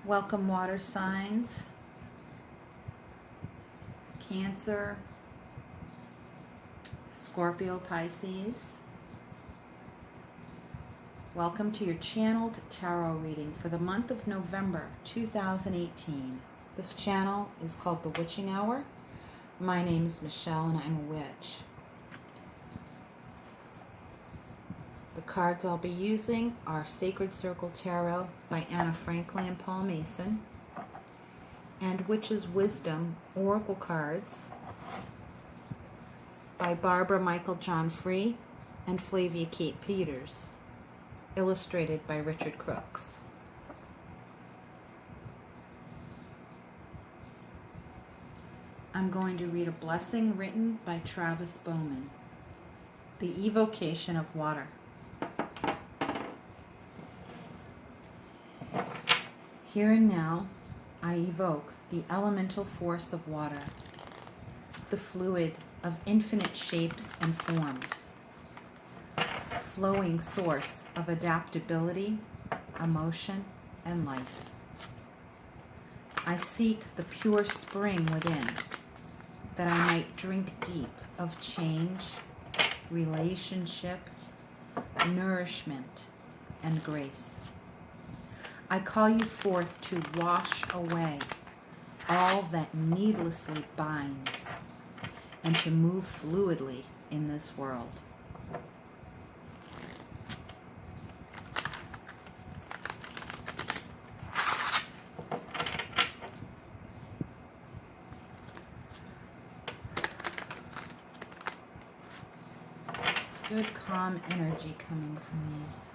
Welcome, water signs, Cancer, Scorpio, Pisces. Welcome to your channeled tarot reading for the month of November 2018. This channel is called The Witching Hour. My name is Michelle and I'm a witch. The cards I'll be using are Sacred Circle Tarot by Anna Franklin and Paul Mason, and Witch's Wisdom Oracle cards by Barbara Michael John Free and Flavia Kate Peters, illustrated by Richard Crooks. I'm going to read a blessing written by Travis Bowman. The Evocation of Water. Here and now, I evoke the elemental force of water, the fluid of infinite shapes and forms, flowing source of adaptability, emotion, and life. I seek the pure spring within, that I might drink deep of change, relationship, nourishment, and grace. I call you forth to wash away all that needlessly binds and to move fluidly in this world. Good calm energy coming from these.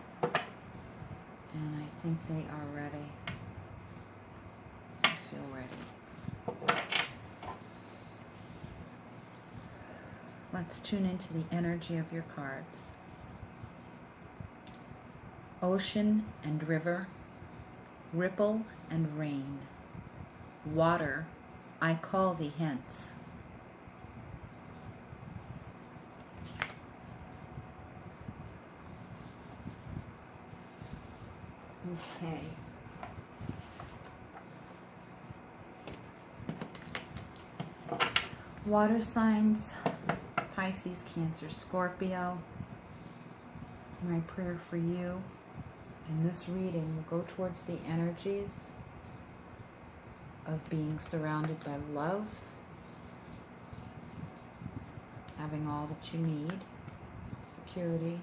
And I think they are ready. I feel ready. Let's tune into the energy of your cards. Ocean and river, ripple and rain. Water, I call thee hence. Okay. Water signs, Pisces, Cancer, Scorpio. My prayer for you in this reading will go towards the energies of being surrounded by love, having all that you need, security,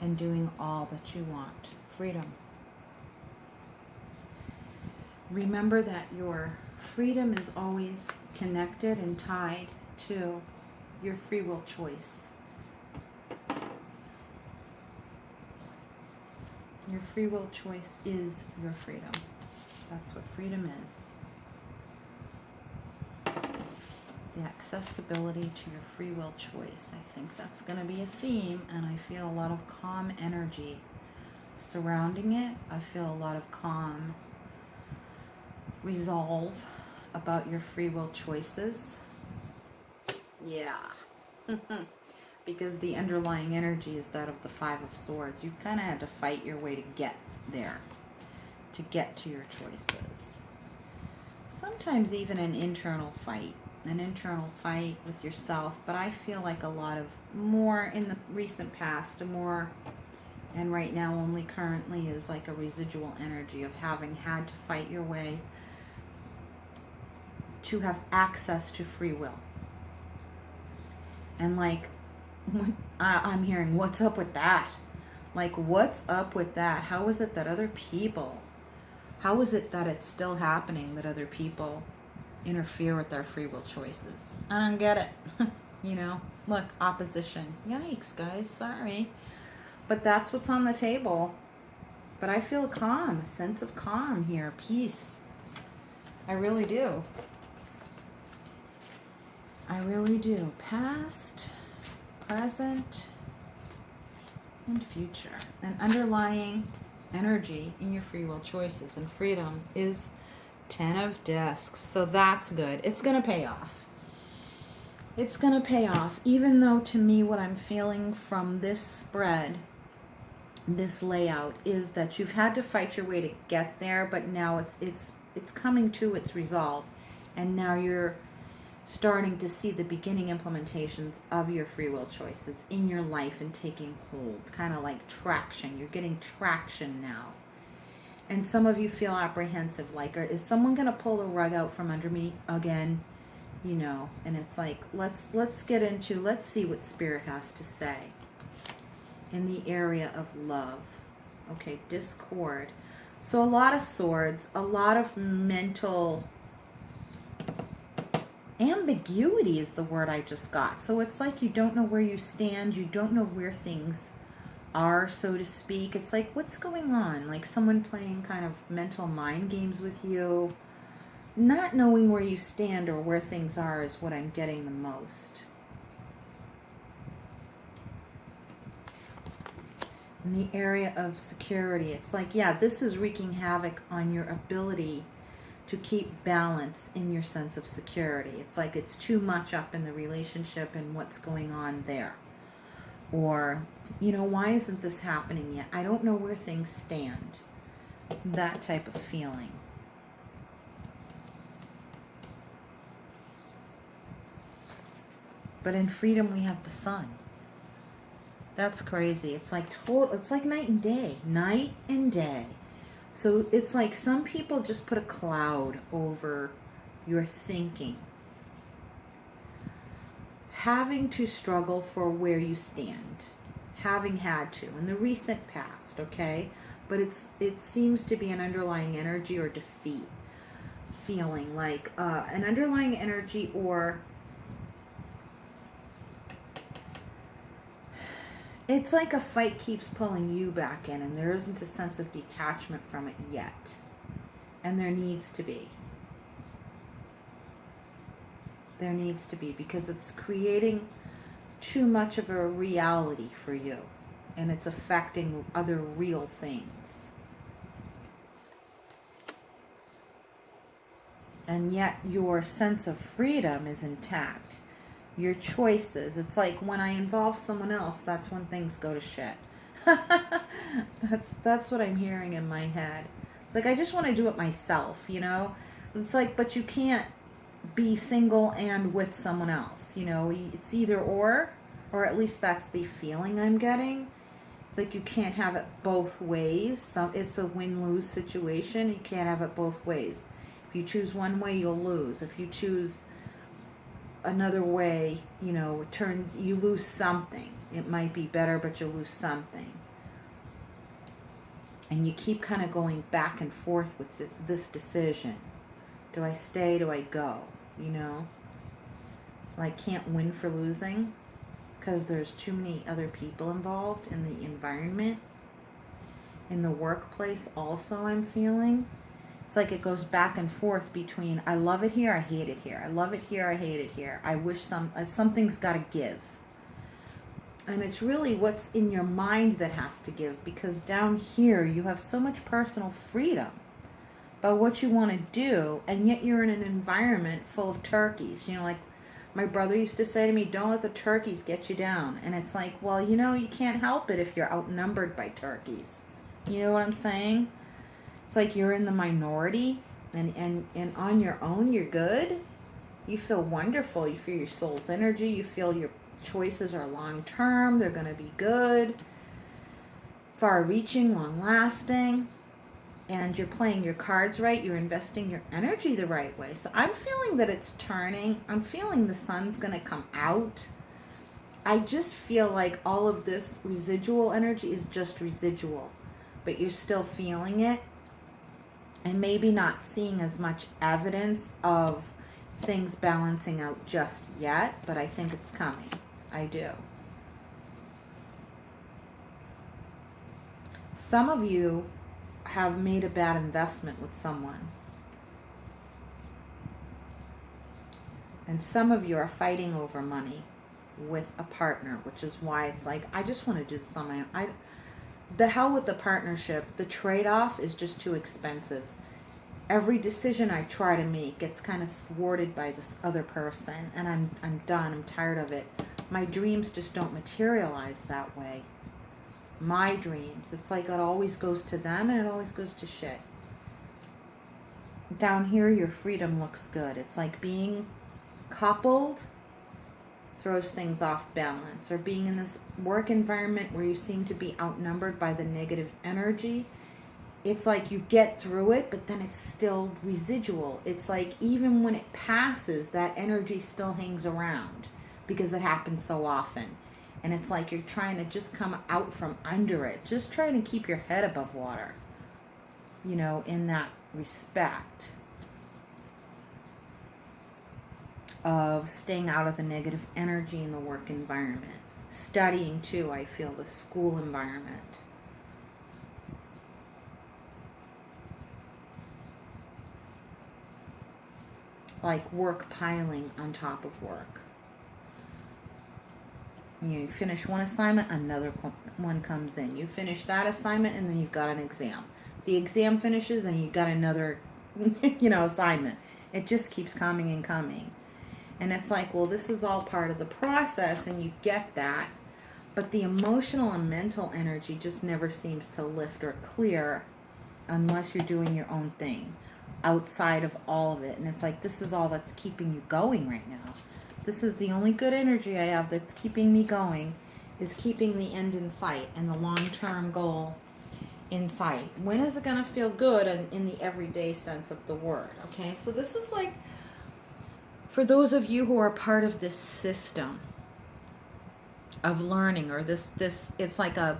and doing all that you want. Freedom. Remember that your freedom is always connected and tied to your free will choice. Your free will choice is your freedom. That's what freedom is. The accessibility to your free will choice. I think that's going to be a theme, and I feel a lot of calm energy surrounding it. I feel a lot of calm resolve about your free will choices. Yeah. Because the underlying energy is that of the Five of Swords. You kind of had to fight your way to get there, to get to your choices. Sometimes even an internal fight with yourself, but I feel like a lot of more in the recent past, and right now only currently is like a residual energy of having had to fight your way to have access to free will. And like, I'm hearing, what's up with that? Like, what's up with that? How is it that how is it that it's still happening that other people interfere with our free will choices? I don't get it. You know, look, opposition. Yikes, guys, sorry. But that's what's on the table. But I feel calm, a sense of calm here, peace. I really do. I really do. Past, present, and future. An underlying energy in your free will choices and freedom is 10 of Discs. So that's good. It's going to pay off. It's going to pay off. Even though to me what I'm feeling from this spread this layout is that you've had to fight your way to get there, but now it's coming to its resolve, and now you're starting to see the beginning implementations of your free will choices in your life and taking hold, kind of like traction. You're getting traction now. And some of you feel apprehensive, like, is someone going to pull the rug out from under me again? You know, and it's like, let's see what Spirit has to say in the area of love. Okay, discord. So a lot of swords, a lot of mental ambiguity is the word I just got. So it's like you don't know where you stand, you don't know where things are, so to speak. It's like, what's going on? Like someone playing kind of mental mind games with you. Not knowing where you stand or where things are is what I'm getting the most. In the area of security, it's like, yeah, this is wreaking havoc on your ability to keep balance in your sense of security. It's like it's too much up in the relationship and what's going on there. Or, you know, why isn't this happening yet? I don't know where things stand. That type of feeling. But in freedom, we have the sun. That's crazy. It's like it's like night and day. Night and day. So it's like some people just put a cloud over your thinking. Having to struggle for where you stand. Having had to in the recent past, okay? But it seems to be an underlying energy or defeat feeling, like an underlying energy, or it's like a fight keeps pulling you back in and there isn't a sense of detachment from it yet. And there needs to be. There needs to be, because it's creating too much of a reality for you. And it's affecting other real things. And yet your sense of freedom is intact. Your choices. It's like when I involve someone else, that's when things go to shit. That's what I'm hearing in my head. It's like I just want to do it myself, you know? It's like, but you can't be single and with someone else, you know? It's either or at least that's the feeling I'm getting. It's like you can't have it both ways. It's a win-lose situation. You can't have it both ways. If you choose one way, you'll lose. If you choose another way, you know, you lose something. It might be better, but you'll lose something. And you keep kind of going back and forth with this decision. Do I stay? Do I go? You know? Like, can't win for losing because there's too many other people involved in the environment. In the workplace also, I'm feeling. It's like it goes back and forth between I love it here, I hate it here. I love it here, I hate it here. I wish something's got to give. And it's really what's in your mind that has to give, because down here you have so much personal freedom about what you want to do, and yet you're in an environment full of turkeys. You know, like my brother used to say to me, don't let the turkeys get you down. And it's like, well, you know, you can't help it if you're outnumbered by turkeys. You know what I'm saying? It's like you're in the minority, and on your own, you're good. You feel wonderful. You feel your soul's energy. You feel your choices are long-term. They're going to be good, far-reaching, long-lasting. And you're playing your cards right. You're investing your energy the right way. So I'm feeling that it's turning. I'm feeling the sun's going to come out. I just feel like all of this residual energy is just residual. But you're still feeling it. And maybe not seeing as much evidence of things balancing out just yet. But I think it's coming. I do. Some of you have made a bad investment with someone. And some of you are fighting over money with a partner, which is why it's like, I just want to do this on my own. The hell with the partnership. The trade-off is just too expensive. Every decision I try to make gets kind of thwarted by this other person, and I'm done. I'm tired of it. My dreams just don't materialize that way. my dreams. It's like it always goes to them and it always goes to shit. Down here, your freedom looks good. It's like being coupled throws things off balance, or being in this work environment where you seem to be outnumbered by the negative energy. It's like you get through it, but then it's still residual. It's like even when it passes, that energy still hangs around because it happens so often. And it's like you're trying to just come out from under it, just trying to keep your head above water, you know, in that respect of staying out of the negative energy in the work environment. Studying too, I feel, the school environment. Like work piling on top of work. You finish one assignment, another one comes in. You finish that assignment, and then you've got an exam. The exam finishes, and you've got another, assignment. It just keeps coming and coming. And it's like, well, this is all part of the process, and you get that. But the emotional and mental energy just never seems to lift or clear unless you're doing your own thing outside of all of it. And it's like, this is all that's keeping you going right now. This is the only good energy I have that's keeping me going, is keeping the end in sight and the long-term goal in sight. When is it going to feel good in the everyday sense of the word? Okay, so this is like, for those of you who are part of this system of learning, or this it's like a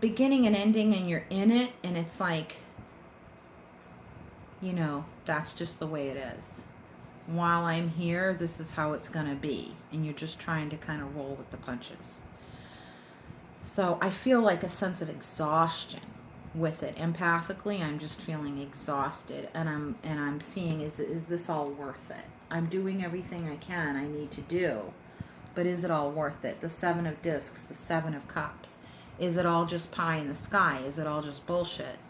beginning and ending, and you're in it, and it's like, that's just the way it is. While I'm here, this is how it's going to be. And you're just trying to kind of roll with the punches. So I feel like a sense of exhaustion with it. Empathically, I'm just feeling exhausted. And I'm seeing, is this all worth it? I'm doing everything I can, I need to do. But is it all worth it? The 7 of discs, the 7 of cups. Is it all just pie in the sky? Is it all just bullshit?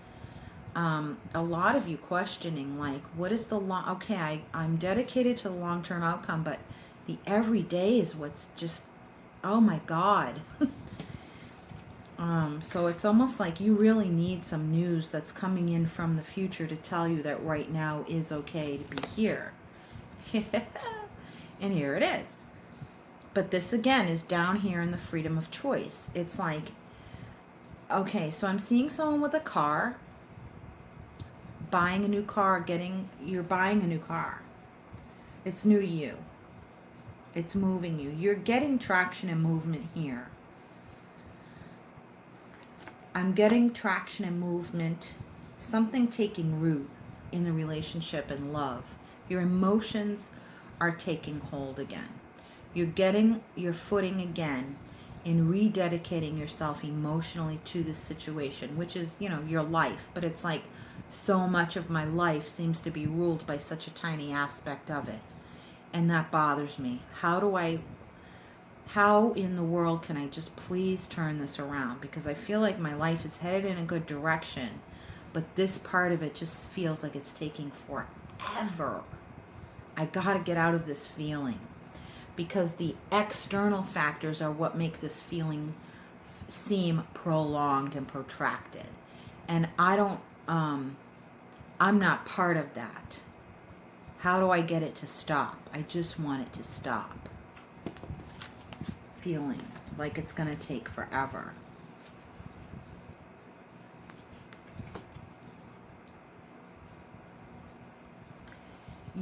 A lot of you questioning, like, what is the I'm dedicated to the long-term outcome, but the everyday is what's just, oh my God. So it's almost like you really need some news that's coming in from the future to tell you that right now is okay to be here. And here it is. But this again is down here in the freedom of choice. It's like, okay, so I'm seeing someone with a car, buying a new car, you're buying a new car. It's new to you. It's moving you. You're getting traction and movement here. I'm getting traction and movement, something taking root in the relationship and love. Your emotions are taking hold again. You're getting your footing again in rededicating yourself emotionally to this situation, which is, your life. But it's like, so much of my life seems to be ruled by such a tiny aspect of it. And that bothers me. How in the world can I just please turn this around? Because I feel like my life is headed in a good direction, but this part of it just feels like it's taking forever. I gotta get out of this feeling, because the external factors are what make this feeling seem prolonged and protracted. And I'm not part of that. How do I get it to stop? I just want it to stop. Feeling like it's going to take forever.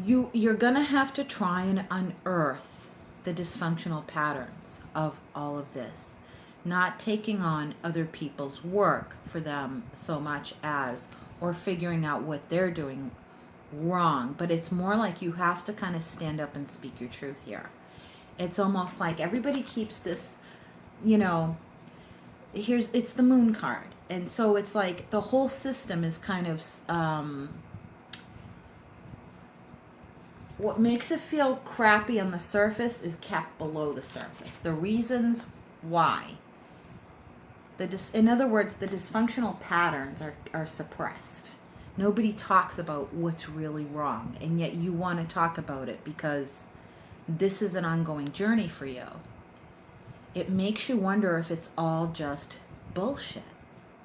You're going to have to try and unearth the dysfunctional patterns of all of this. Not taking on other people's work for them so much as, or figuring out what they're doing wrong. But it's more like you have to kind of stand up and speak your truth here. It's almost like everybody keeps this, it's the moon card. And so it's like the whole system is kind of, what makes it feel crappy on the surface is kept below the surface. The reasons why. In other words, the dysfunctional patterns are suppressed. Nobody talks about what's really wrong, and yet you want to talk about it because this is an ongoing journey for you. it makes you wonder if it's all just bullshit.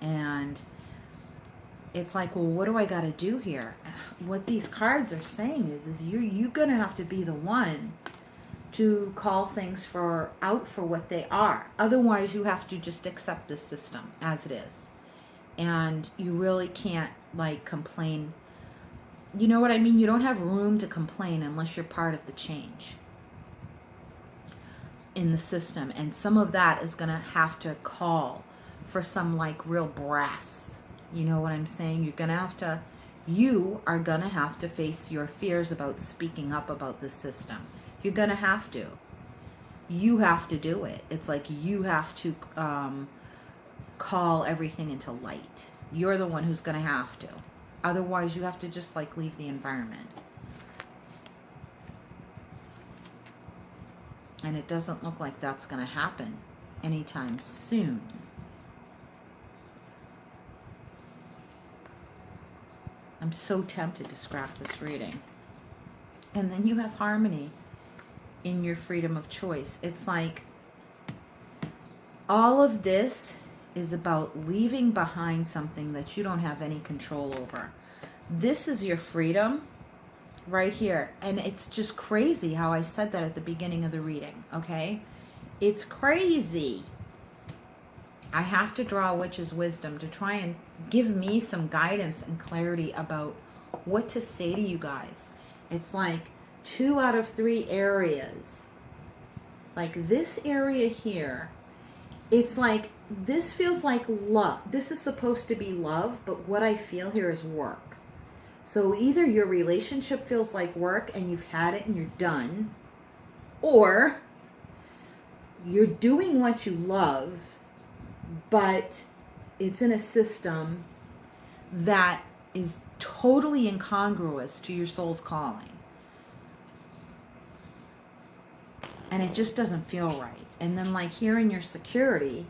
And it's like, well, what do I got to do here? What these cards are saying is you're going to have to be the one to call things out for what they are. Otherwise, you have to just accept the system as it is. And you really can't, like, complain. You know what I mean? You don't have room to complain unless you're part of the change in the system. And some of that is going to have to call for some, like, real brass. You know what I'm saying? You are going to have to face your fears about speaking up about the system. You're going to have to. You have to do it. It's like you have to call everything into light. You're the one who's going to have to. Otherwise, you have to just, like, leave the environment. And it doesn't look like that's going to happen anytime soon. I'm so tempted to scrap this reading. And then you have harmony in your freedom of choice. It's like all of this is about leaving behind something that you don't have any control over. This is your freedom right here. And it's just crazy how I said that at the beginning of the reading, okay? It's crazy. I have to draw a witch's wisdom to try and give me some guidance and clarity about what to say to you guys. It's like 2 out of 3 areas. Like this area here, it's like, this feels like love. This is supposed to be love, but what I feel here is work. So either your relationship feels like work and you've had it and you're done, or you're doing what you love, but it's in a system that is totally incongruous to your soul's calling. And it just doesn't feel right. And then, like, here in your security,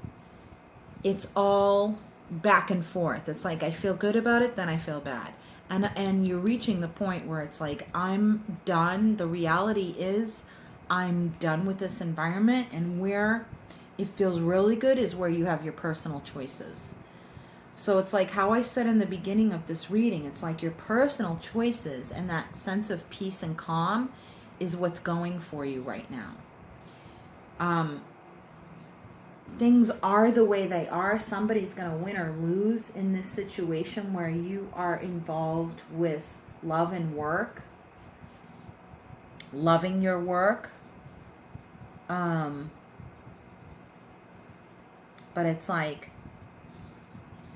it's all back and forth. It's like I feel good about it, then I feel bad. And you're reaching the point where it's like, I'm done. The reality is I'm done with this environment, and where it feels really good is where you have your personal choices. So it's like how I said in the beginning of this reading, it's like your personal choices and that sense of peace and calm is what's going for you right now. Things are the way they are. Somebody's going to win or lose in this situation where you are involved with love and work, loving your work. But it's like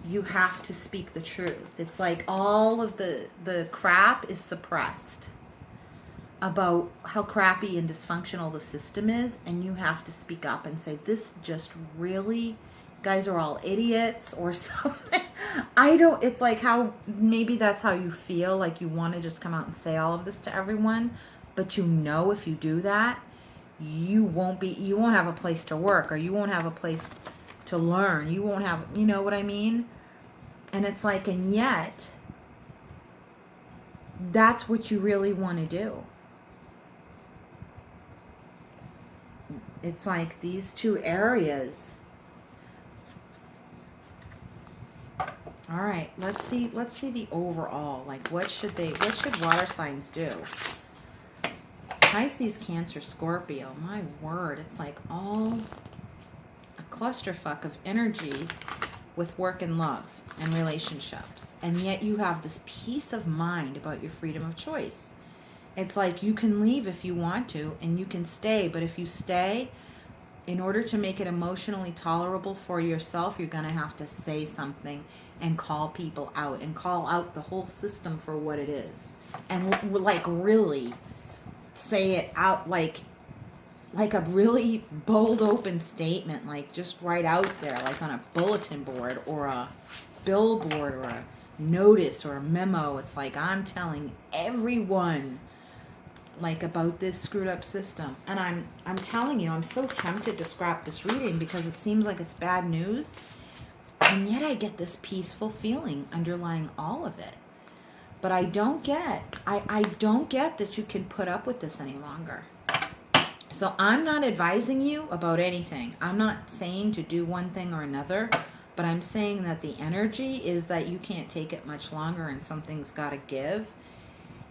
you have to speak the truth. It's like all of the crap is suppressed about how crappy and dysfunctional the system is, and you have to speak up and say, this just really, guys are all idiots or something. It's like how, maybe that's how you feel, like you want to just come out and say all of this to everyone, but you know if you do that, you won't have a place to work, or you won't have a place to learn. You won't have, you know what I mean? And it's like, and yet, that's what you really want to do. It's like these 2 areas. All right, let's see the overall. Like, what should water signs do? Pisces, Cancer, Scorpio. My word, it's like all a clusterfuck of energy with work and love and relationships. And yet you have this peace of mind about your freedom of choice. It's like you can leave if you want to, and you can stay. But if you stay, in order to make it emotionally tolerable for yourself, you're going to have to say something and call people out and call out the whole system for what it is. And like really say it out like a really bold open statement, like just right out there, like on a bulletin board or a billboard or a notice or a memo. It's like, I'm telling everyone like about this screwed up system. And I'm telling you, I'm so tempted to scrap this reading because it seems like it's bad news, and yet I get this peaceful feeling underlying all of it. But I don't get that you can put up with this any longer. So I'm not advising you about anything. I'm not saying to do one thing or another, but I'm saying that the energy is that you can't take it much longer and something's got to give.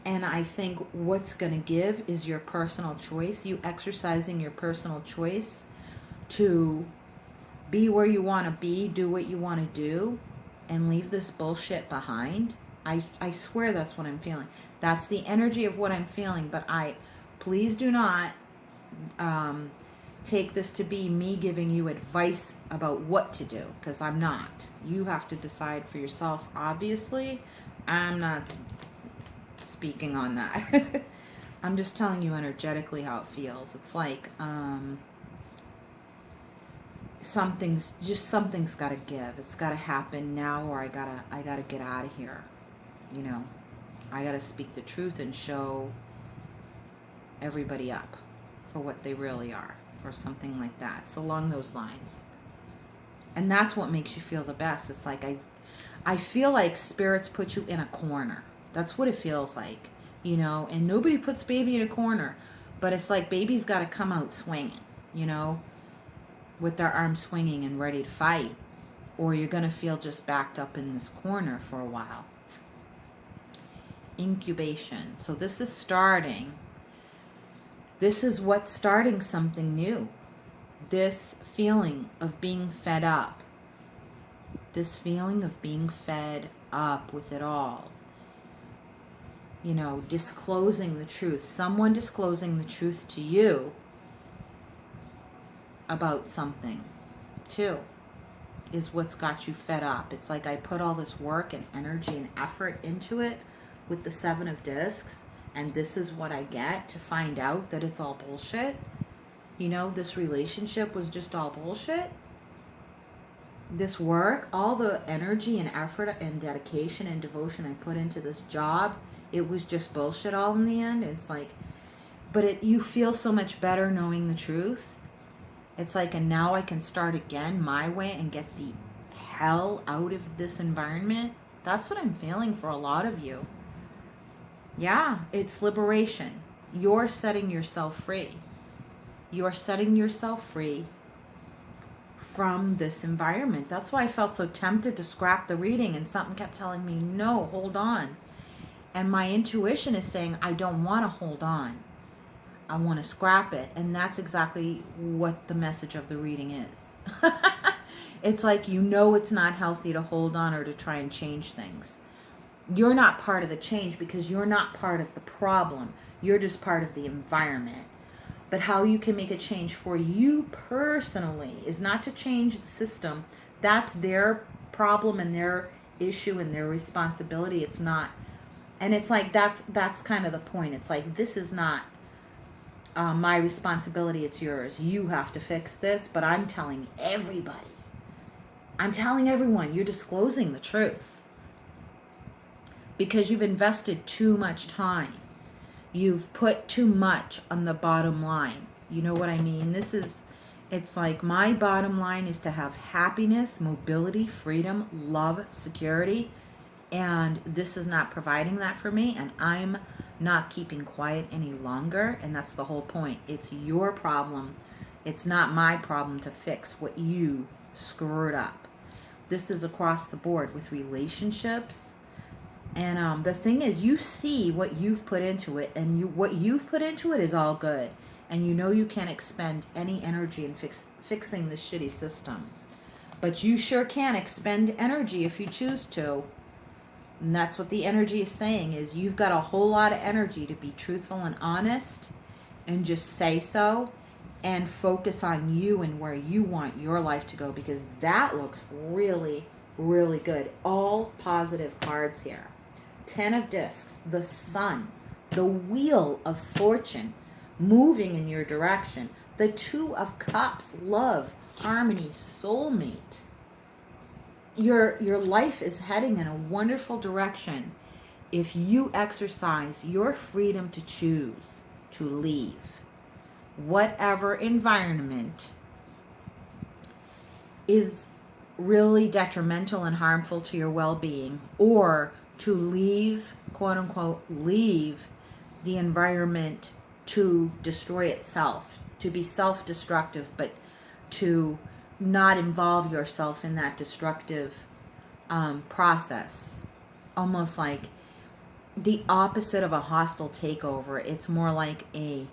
And I think what's going to give is your personal choice, you exercising your personal choice to be where you want to be, do what you want to do, and leave this bullshit behind. I swear that's what I'm feeling. That's the energy of what I'm feeling, but please do not take this to be me giving you advice about what to do, because I'm not. You have to decide for yourself, obviously. I'm not speaking on that. I'm just telling you energetically how it feels. It's like something's got to give. It's got to happen now, or I gotta get out of here. You know, I gotta speak the truth and show everybody up for what they really are, or something like that. It's along those lines, and that's what makes you feel the best. It's like I feel like spirits put you in a corner. That's what it feels like, you know. And nobody puts baby in a corner, but it's like baby's got to come out swinging, you know, with their arms swinging and ready to fight, or you're going to feel just backed up in this corner for a while. Incubation. So this is starting. This is what's starting something new. This feeling of being fed up. This feeling of being fed up with it all. You know, disclosing the truth. Someone disclosing the truth to you about something, too, is what's got you fed up. It's like I put all this work and energy and effort into it with the 7 of discs, and this is what I get to find out that it's all bullshit. You know, this relationship was just all bullshit. This work, all the energy and effort and dedication and devotion I put into this job, it was just bullshit all in the end. It's like, but you feel so much better knowing the truth. It's like, and now I can start again my way and get the hell out of this environment. That's what I'm feeling for a lot of you. Yeah, it's liberation. You're setting yourself free. You're setting yourself free from this environment. That's why I felt so tempted to scrap the reading, and something kept telling me, no, hold on. And my intuition is saying, I don't want to hold on. I want to scrap it. And that's exactly what the message of the reading is. It's like, you know, it's not healthy to hold on or to try and change things. You're not part of the change because you're not part of the problem. You're just part of the environment. But how you can make a change for you personally is not to change the system. That's their problem and their issue and their responsibility. It's not. And it's like, that's kind of the point. It's like, this is not my responsibility, it's yours. You have to fix this, but I'm telling everybody. I'm telling everyone, you're disclosing the truth. Because you've invested too much time. You've put too much on the bottom line. You know what I mean? It's like, my bottom line is to have happiness, mobility, freedom, love, security. And this is not providing that for me, and I'm not keeping quiet any longer. And that's the whole point. It's your problem. It's not my problem to fix what you screwed up. This is across the board with relationships. And the thing is, you see what you've put into it, and what you've put into it is all good. And you know you can't expend any energy in fixing this shitty system. But you sure can expend energy if you choose to. And that's what the energy is saying, is you've got a whole lot of energy to be truthful and honest and just say so and focus on you and where you want your life to go, because that looks really, really good. All positive cards here. 10 of discs, the sun, the wheel of fortune moving in your direction, the 2 of cups, love, harmony, soulmate. Your life is heading in a wonderful direction if you exercise your freedom to choose to leave whatever environment is really detrimental and harmful to your well-being, or to leave, quote unquote, leave the environment to destroy itself, to be self-destructive, but to not involve yourself in that destructive process. Almost like the opposite of a hostile takeover. It's more like a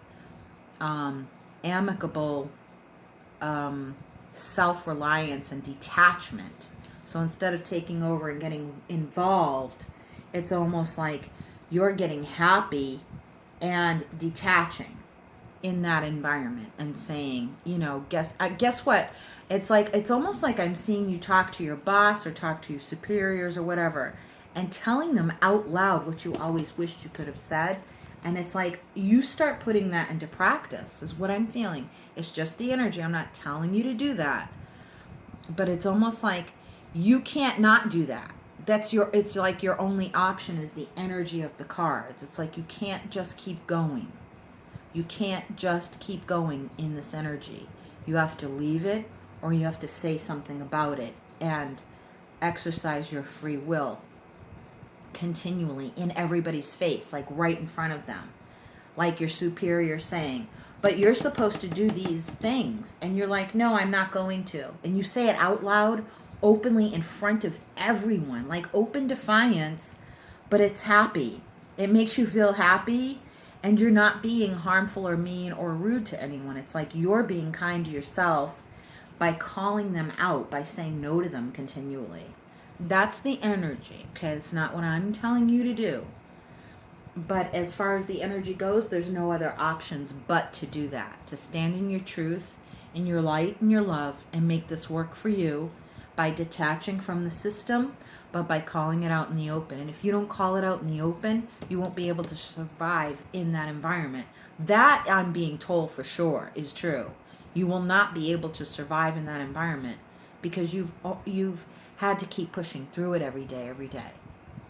amicable self-reliance and detachment. So instead of taking over and getting involved, it's almost like you're getting happy and detaching in that environment and saying, you know, guess what? It's like, it's almost like I'm seeing you talk to your boss or talk to your superiors or whatever, and telling them out loud what you always wished you could have said. And it's like you start putting that into practice is what I'm feeling. It's just the energy. I'm not telling you to do that. But it's almost like you can't not do that. It's like your only option is the energy of the cards. It's like you can't just keep going. You can't just keep going in this energy. You have to leave it, or you have to say something about it and exercise your free will continually in everybody's face, like right in front of them, like your superior saying, but you're supposed to do these things, and you're like, no, I'm not going to. And you say it out loud, openly in front of everyone, like open defiance, but it's happy. It makes you feel happy, and you're not being harmful or mean or rude to anyone. It's like you're being kind to yourself by calling them out, by saying no to them continually. That's the energy, okay? It's not what I'm telling you to do. But as far as the energy goes, there's no other options but to do that. To stand in your truth, in your light, and your love, and make this work for you by detaching from the system, but by calling it out in the open. And if you don't call it out in the open, you won't be able to survive in that environment. That, I'm being told for sure, is true. You will not be able to survive in that environment because you've had to keep pushing through it every day.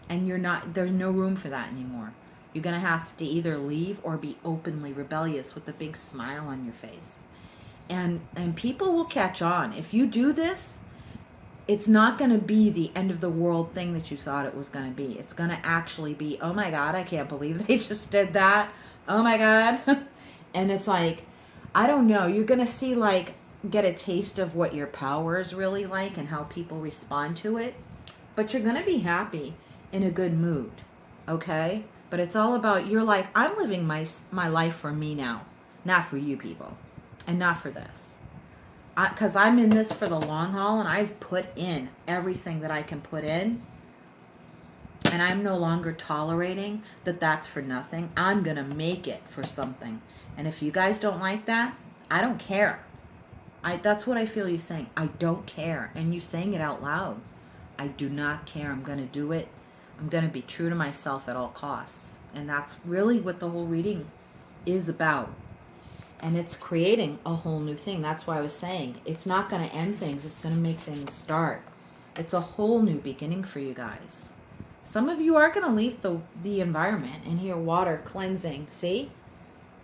And there's no room for that anymore. You're going to have to either leave or be openly rebellious with a big smile on your face. And people will catch on. If you do this, it's not going to be the end of the world thing that you thought it was going to be. It's going to actually be, oh my God, I can't believe they just did that. Oh my God. And it's like, I don't know. You're going to see, like, get a taste of what your power is really like and how people respond to it. But you're going to be happy in a good mood. Okay? But it's all about, you're like, I'm living my life for me now. Not for you people. And not for this. Because I'm in this for the long haul, and I've put in everything that I can put in, and I'm no longer tolerating that that's for nothing. I'm going to make it for something. And if you guys don't like that, I don't care. That's what I feel you saying. I don't care. And you saying it out loud. I do not care. I'm going to do it. I'm going to be true to myself at all costs. And that's really what the whole reading is about. And it's creating a whole new thing. That's why I was saying it's not going to end things. It's going to make things start. It's a whole new beginning for you guys. Some of you are going to leave the environment and hear water cleansing. See?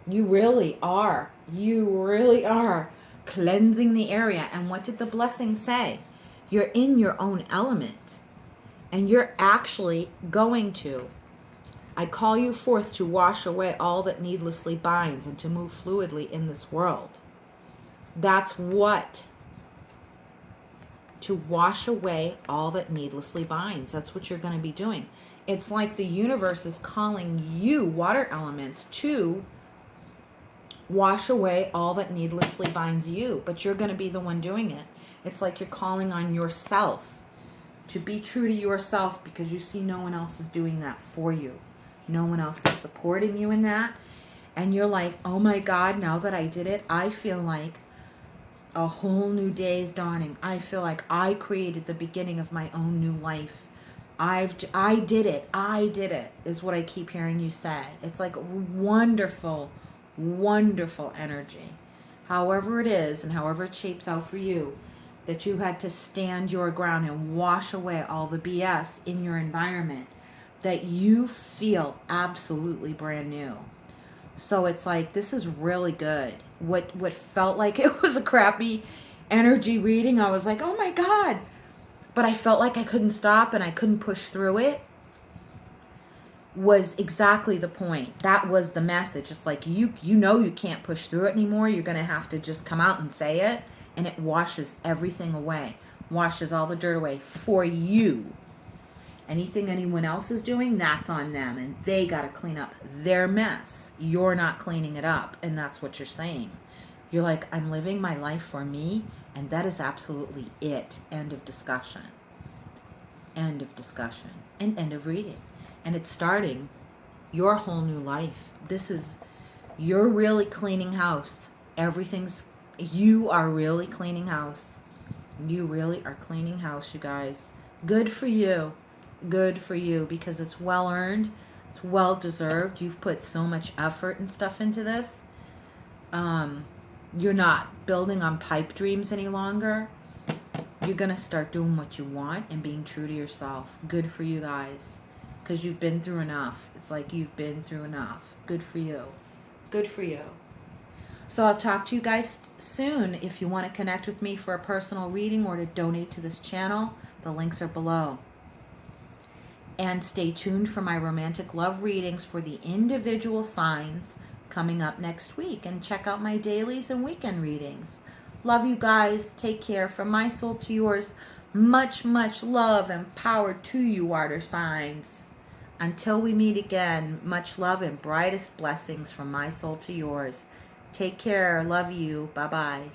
You really are. You really are cleansing the area. And what did the blessing say? You're in your own element. And you're actually going to. I call you forth to wash away all that needlessly binds and to move fluidly in this world. That's what. To wash away all that needlessly binds. That's what you're going to be doing. It's like the universe is calling you, water elements, to wash away all that needlessly binds you. But you're going to be the one doing it. It's like you're calling on yourself to be true to yourself because you see no one else is doing that for you. No one else is supporting you in that. And you're like, oh my God, now that I did it, I feel like a whole new day is dawning. I feel like I created the beginning of my own new life. I did it, is what I keep hearing you say. It's like wonderful, wonderful energy. However it is and however it shapes out for you, that you had to stand your ground and wash away all the BS in your environment, that you feel absolutely brand new. So it's like, this is really good. What felt like it was a crappy energy reading, I was like, oh my God. But I felt like I couldn't stop and I couldn't push through it. was exactly the point. That was the message. It's like, you know you can't push through it anymore. You're going to have to just come out and say it, and it washes everything away. Washes all the dirt away for you. Anything anyone else is doing, that's on them, and they got to clean up their mess. You're not cleaning it up, and that's what you're saying. You're like, I'm living my life for me, and that is absolutely it. End of discussion. End of discussion. And end of reading. And it's starting your whole new life. You're really cleaning house. You are really cleaning house. You really are cleaning house, you guys. Good for you. Good for you, because it's well earned. It's well deserved. You've put so much effort and stuff into this. You're not building on pipe dreams any longer. You're going to start doing what you want and being true to yourself. Good for you guys. Because you've been through enough. It's like you've been through enough. Good for you. Good for you. So I'll talk to you guys soon. If you want to connect with me for a personal reading or to donate to this channel, the links are below. And stay tuned for my romantic love readings for the individual signs coming up next week. And check out my dailies and weekend readings. Love you guys. Take care. From my soul to yours, much, much love and power to you, water signs. Until we meet again, much love and brightest blessings from my soul to yours. Take care. Love you. Bye-bye.